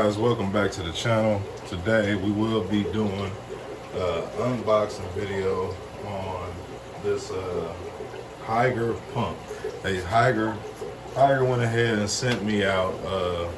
guys, welcome back to the channel. Today we will be doing an unboxing video on this Higer pump. Higer went ahead and sent me out a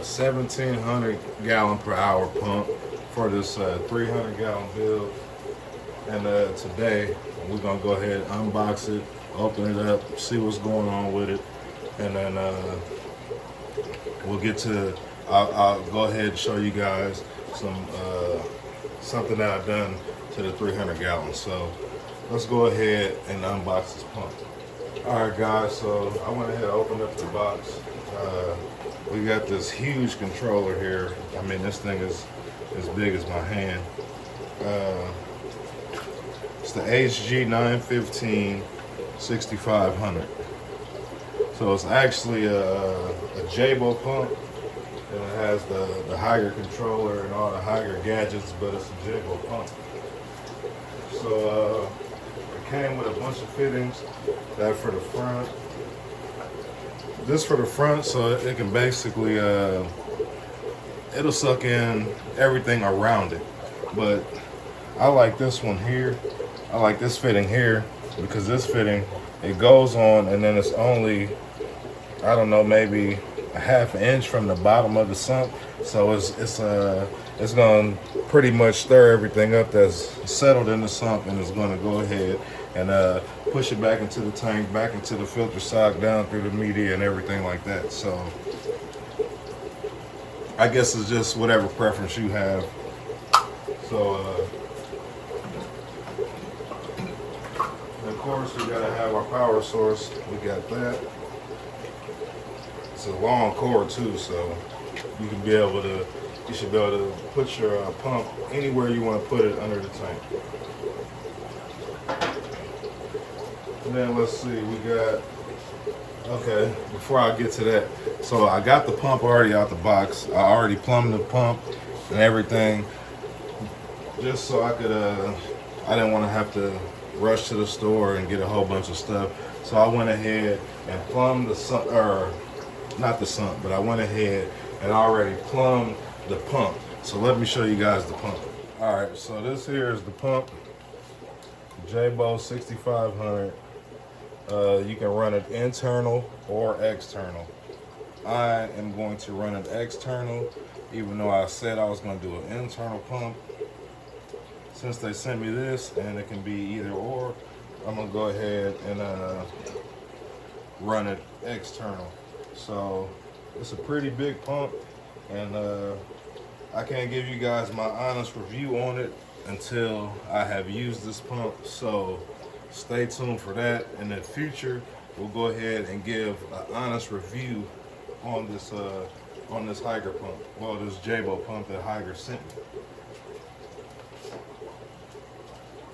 1700 gallon per hour pump for this 300 gallon build. And today we're gonna go ahead and unbox it, open it up, see what's going on with it, and then we'll get to. I'll go ahead and show you guys something that I've done to the 300 gallons. So let's go ahead and unbox this pump. All right, guys. So I went ahead and opened up the box. We got this huge controller here. I mean, this thing is as big as my hand. It's the HG 915 6500. So it's actually a Jabo pump, and it has the Higer controller and all the Higer gadgets, but it's a Jabo pump. So it came with a bunch of fittings. That for the front. This for the front, so it can basically it'll suck in everything around it. But I like this one here. I like this fitting here because this fitting, it goes on and then it's only, I don't know, maybe a half an inch from the bottom of the sump. So it's gonna pretty much stir everything up that's settled in the sump, and it's gonna go ahead and push it back into the tank, back into the filter sock, down through the media and everything like that. So I guess it's just whatever preference you have. So of course we gotta have our power source. We got that. It's a long cord too, so you should be able to put your pump anywhere you want to put it under the tank. And then let's see, we got, okay, before I get to that, so I got the pump already out the box. I already plumbed the pump and everything, just so I could, I didn't want to have to rush to the store and get a whole bunch of stuff. So I went ahead and plumbed the sump, or not the sump, but I went ahead and already plumbed the pump. So let me show you guys the pump. All right, so this here is the pump, Jabo 6500. You can run it internal or external. I am going to run it external, even though I said I was going to do an internal pump. Since they sent me this and it can be either or, I'm going to go ahead and run it external. So it's a pretty big pump, and I can't give you guys my honest review on it until I have used this pump. So stay tuned for that. In the future, we'll go ahead and give an honest review on this Higer pump. Well, this Jabo pump that Higer sent me.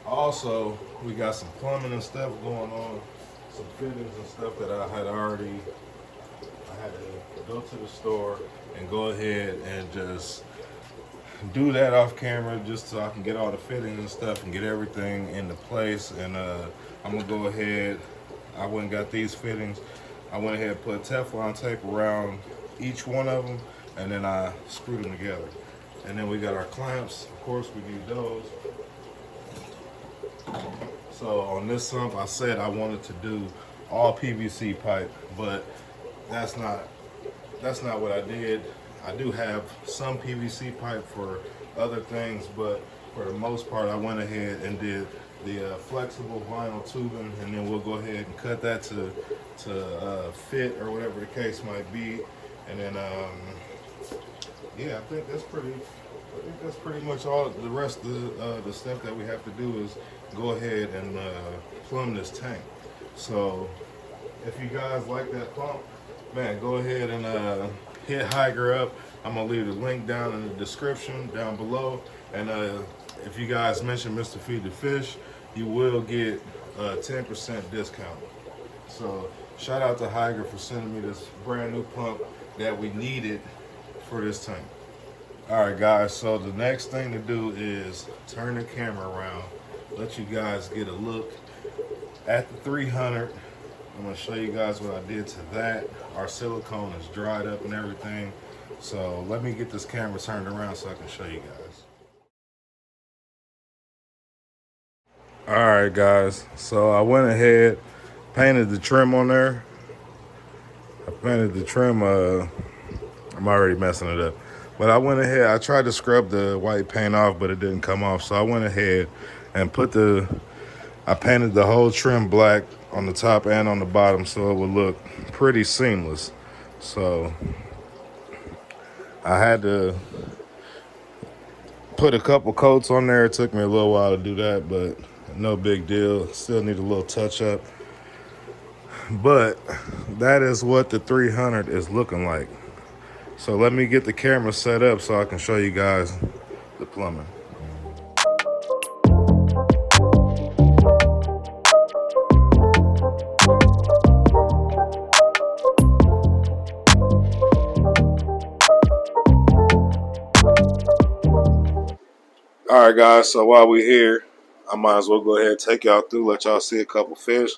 Also, we got some plumbing and stuff going on, some fittings and stuff that I had to go to the store and go ahead and just do that off camera, just so I can get all the fittings and stuff and get everything into place. And I'm gonna go ahead, I went and got these fittings. I went ahead and put Teflon tape around each one of them, and then I screwed them together. And then we got our clamps. Of course, we need those. So on this sump, I said I wanted to do all PVC pipe, but that's not what I did. I do have some PVC pipe for other things, but for the most part, I went ahead and did the flexible vinyl tubing, and then we'll go ahead and cut that to fit, or whatever the case might be. And then yeah, I think that's pretty much all. The rest of the stuff that we have to do is go ahead and plumb this tank. So if you guys like that pump, man, go ahead and hit Higer up. I'm gonna leave the link down in the description down below. And if you guys mention Mr. Feed the Fish, you will get a 10% discount. So shout out to Higer for sending me this brand new pump that we needed for this tank. All right, guys, so the next thing to do is turn the camera around, let you guys get a look at the 300. I'm gonna show you guys what I did to that. Our silicone is dried up and everything. So let me get this camera turned around so I can show you guys. All right, guys. So I went ahead, painted the trim on there. I painted the trim. I'm already messing it up. But I went ahead. I tried to scrub the white paint off, but it didn't come off. So I went ahead and I painted the whole trim black on the top and on the bottom so it would look pretty seamless. So I had to put a couple coats on there. It took me a little while to do that, but no big deal. Still need a little touch up. But that is what the 300 is looking like. So let me get the camera set up so I can show you guys the plumbing. All right, guys. So while we're here, I might as well go ahead and take y'all through, let y'all see a couple fish.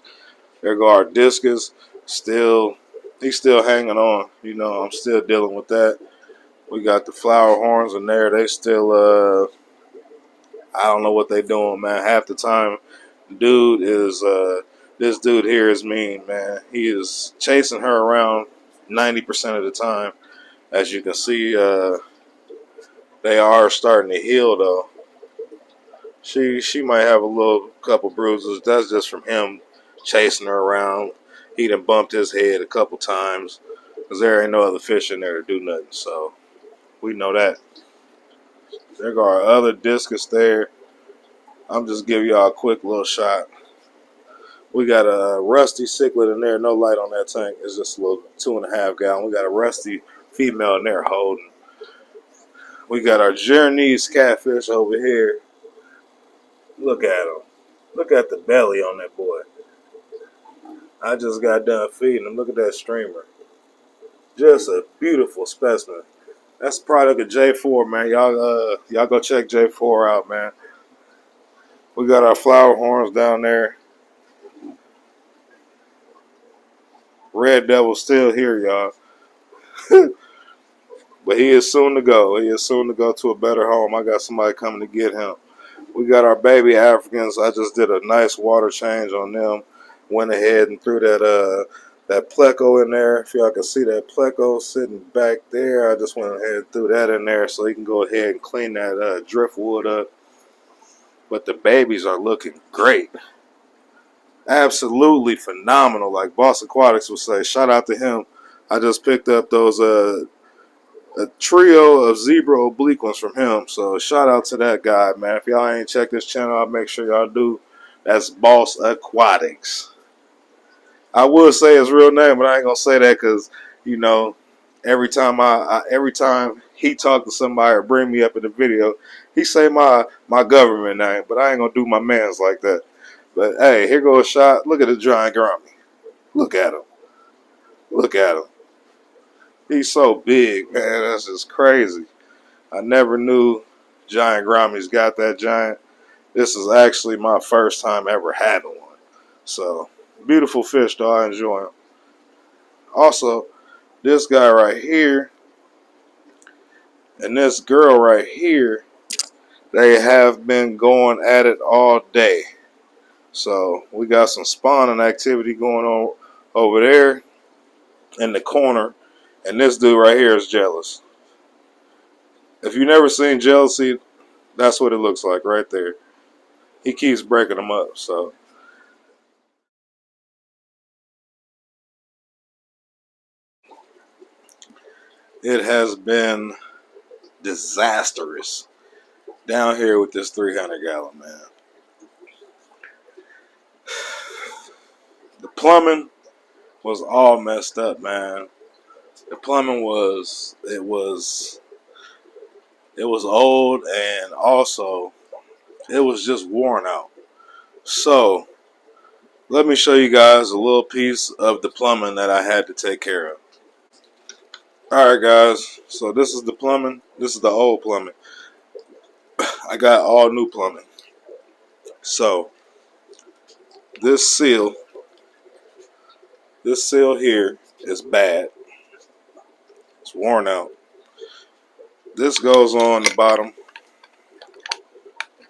There go our discus. He's still hanging on. You know, I'm still dealing with that. We got the flower horns in there. They still, I don't know what they doing, man. Half the time, this dude here is mean, man. He is chasing her around 90% of the time. As you can see, they are starting to heal though. She might have a little couple bruises. That's just from him chasing her around. He done bumped his head a couple times because there ain't no other fish in there to do nothing. So we know that. There go our other discus there. I'm just giving y'all a quick little shot. We got a rusty cichlid in there. No light on that tank. It's just a little 2.5 gallon. We got a rusty female in there holding. We got our Journey's catfish over here. Look at him. Look at the belly on that boy. I just got done feeding him. Look at that streamer. Just a beautiful specimen. That's a product of J4, man. Y'all go check J4 out, man. We got our flower horns down there. Red Devil still here, y'all. But he is soon to go. He is soon to go to a better home. I got somebody coming to get him. We got our baby Africans. I just did a nice water change on them. Went ahead and threw that pleco in there. If y'all can see that pleco sitting back there, I just went ahead and threw that in there so you can go ahead and clean that driftwood up. But the babies are looking great. Absolutely phenomenal. Like Boss Aquatics would say, shout out to him. I just picked up those a trio of zebra oblique ones from him. So shout out to that guy, man. If y'all ain't checked this channel out, make sure y'all do. That's Boss Aquatics. I would say his real name, but I ain't gonna say that because, you know, every time every time he talk to somebody or bring me up in the video, he say my government name, but I ain't gonna do my man's like that. But hey, here goes a shot. Look at the giant Grammy. Look at him. Look at him. He's so big, man. That's just crazy. I never knew giant Grammys got that giant. This is actually my first time ever having one. So, beautiful fish, though. I enjoy them. Also, this guy right here and this girl right here, they have been going at it all day. So, we got some spawning activity going on over there in the corner. And this dude right here is jealous. If you've never seen jealousy, that's what it looks like right there. He keeps breaking them up. So it has been disastrous down here with this 300-gallon, man. The plumbing was all messed up, man. The plumbing was old, and also it was just worn out. So let me show you guys a little piece of the plumbing that I had to take care of. Alright guys, so this is the plumbing. This is the old plumbing. I got all new plumbing. So this seal here is bad. It's worn out. This goes on the bottom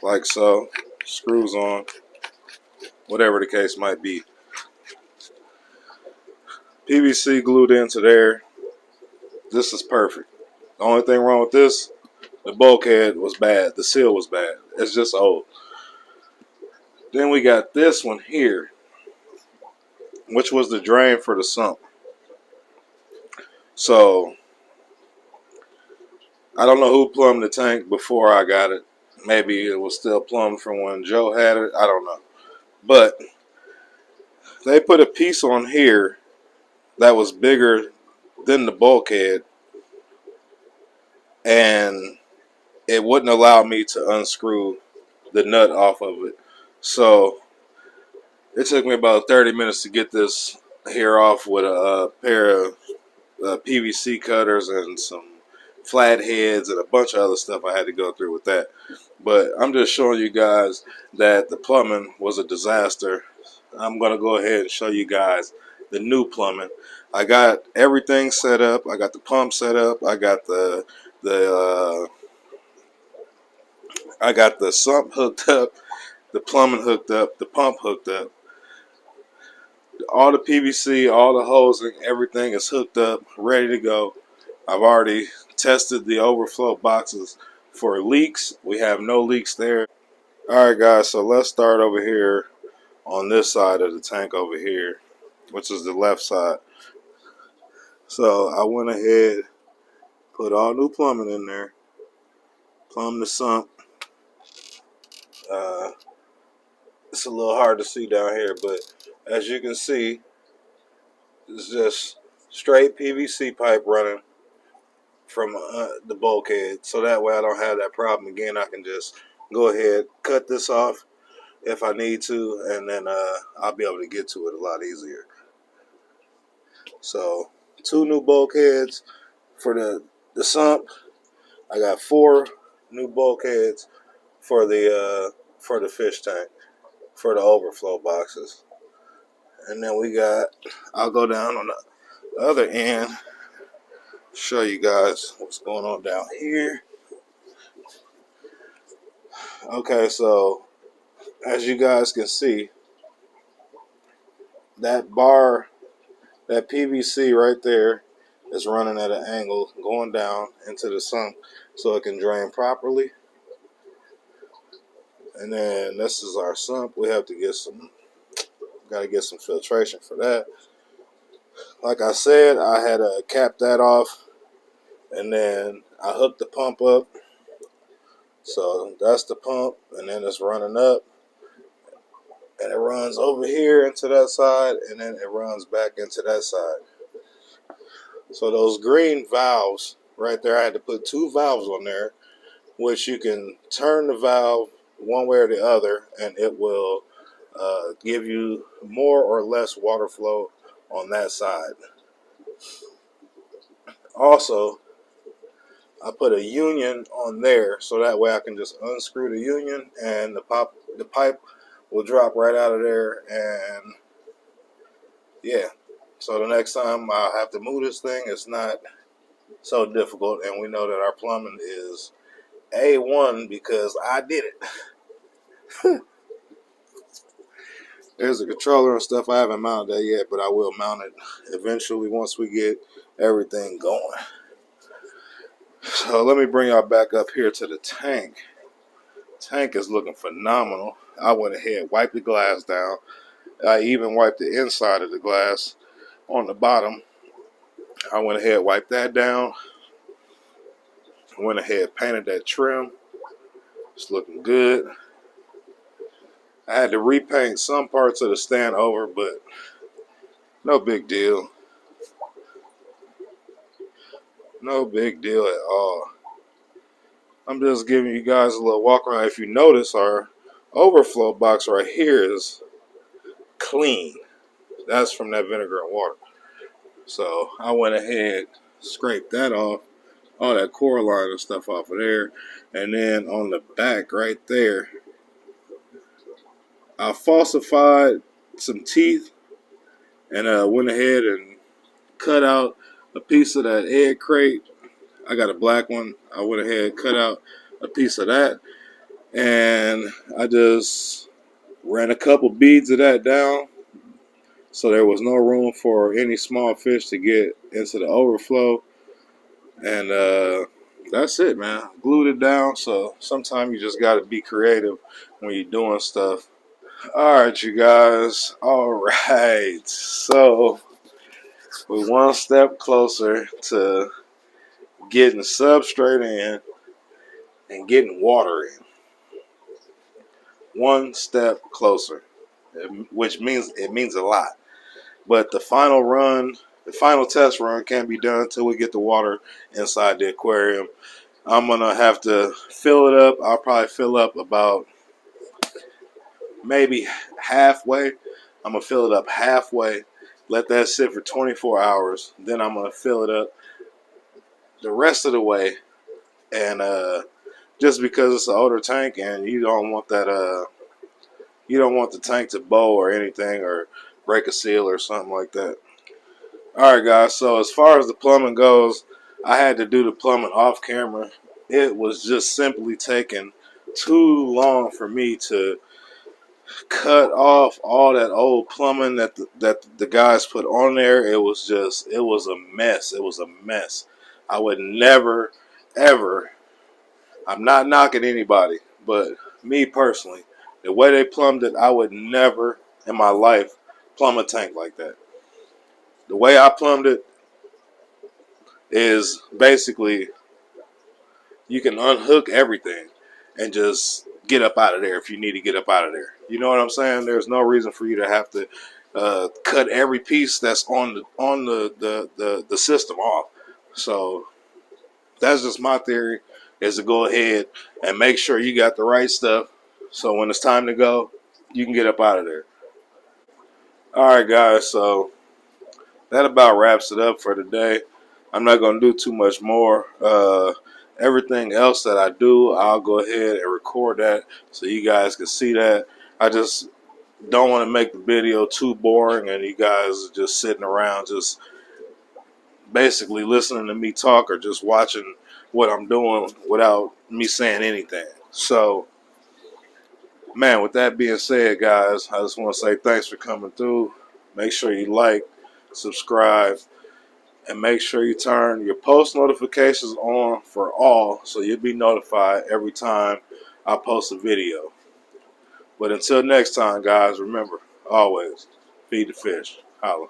like so, screws on, whatever the case might be. PVC glued into there. This is perfect. The only thing wrong with this, the bulkhead was bad. The seal was bad. It's just old. Then we got this one here, which was the drain for the sump. So I don't know who plumbed the tank before I got it. Maybe it was still plumbed from when Joe had it. I don't know. But they put a piece on here that was bigger than the bulkhead, and it wouldn't allow me to unscrew the nut off of it. So it took me about 30 minutes to get this here off with a pair of PVC cutters and some flat heads and a bunch of other stuff I had to go through with that. But I'm just showing you guys that the plumbing was a disaster. I'm going to go ahead and show you guys the new plumbing. I got everything set up. I got the pump set up. I got the sump hooked up, the plumbing hooked up, the pump hooked up. All the PVC, all the hosing, everything is hooked up, ready to go. I've already tested the overflow boxes for leaks. We have no leaks there. Alright guys, so let's start over here on this side of the tank over here, which is the left side. So I went ahead, put all new plumbing in there, plumbed the sump. It's a little hard to see down here, but as you can see, it's just straight PVC pipe running from the bulkhead, so that way I don't have that problem again. I can just go ahead, cut this off if I need to, and then I'll be able to get to it a lot easier. So 2 new bulkheads for the sump. I got 4 new bulkheads for the fish tank, for the overflow boxes. And then we got, I'll go down on the other end, show you guys what's going on down here. Okay, so as you guys can see, that bar, that PVC right there is running at an angle going down into the sump so it can drain properly. And then this is our sump. We have to get gotta get some filtration for that. Like I said, I had to cap that off, and then I hooked the pump up. So that's the pump, and then it's running up, and it runs over here into that side, and then it runs back into that side. So those green valves right there, I had to put 2 valves on there, which you can turn the valve one way or the other, and it will give you more or less water flow on that side. Also, I put a union on there so that way I can just unscrew the union and the pipe will drop right out of there, and yeah. So the next time I have to move this thing, it's not so difficult, and we know that our plumbing is A1 because I did it. There's a controller and stuff. I haven't mounted that yet, but I will mount it eventually once we get everything going. So let me bring y'all back up here to the tank. Tank is looking phenomenal. I went ahead, wiped the glass down. I even wiped the inside of the glass on the bottom. I went ahead, wiped that down. Went ahead, painted that trim. It's looking good. I had to repaint some parts of the stand over, but no big deal. No big deal at all. I'm just giving you guys a little walk around. If you notice, our overflow box right here is clean. That's from that vinegar and water. So I went ahead, scraped that off, all that core line and stuff off of there. And then on the back right there, I falsified some teeth and went ahead and cut out a piece of that egg crate I got a black one. I went ahead, cut out a piece of that, and I just ran a couple beads of that down, so there was no room for any small fish to get into the overflow. And that's it, man. Glued it down. So sometimes you just got to be creative when you're doing stuff. All right, you guys. All right. So we're one step closer to getting substrate in and getting water in. One step closer, which means it means a lot. But the final run, the final test run can't be done until we get the water inside the aquarium. I'm going to have to fill it up. I'll probably fill up about maybe halfway. I'm going to fill it up halfway, let that sit for 24 hours. Then I'm going to fill it up the rest of the way. And just because it's an older tank and you don't want that, you don't want the tank to bow or anything or break a seal or something like that. All right, guys. So as far as the plumbing goes, I had to do the plumbing off camera. It was just simply taking too long for me to cut off all that old plumbing that the guys put on there. It was a mess. It was a mess. I would never, ever. I'm not knocking anybody, but me personally, the way they plumbed it, I would never in my life plumb a tank like that. The way I plumbed it is basically you can unhook everything and just get up out of there if you need to get up out of there. You know what I'm saying? There's no reason for you to have to cut every piece that's on the system off. So that's just my theory, is to go ahead and make sure you got the right stuff, so when it's time to go, you can get up out of there. All right, guys. So that about wraps it up for today. I'm not going to do too much more. Everything else that I do, I'll go ahead and record that so you guys can see that. I just don't want to make the video too boring and you guys are just sitting around just basically listening to me talk or just watching what I'm doing without me saying anything. So, man, with that being said, guys, I just want to say thanks for coming through. Make sure you like, subscribe, and make sure you turn your post notifications on for all so you'll be notified every time I post a video. But until next time, guys, remember, always feed the fish. Holla.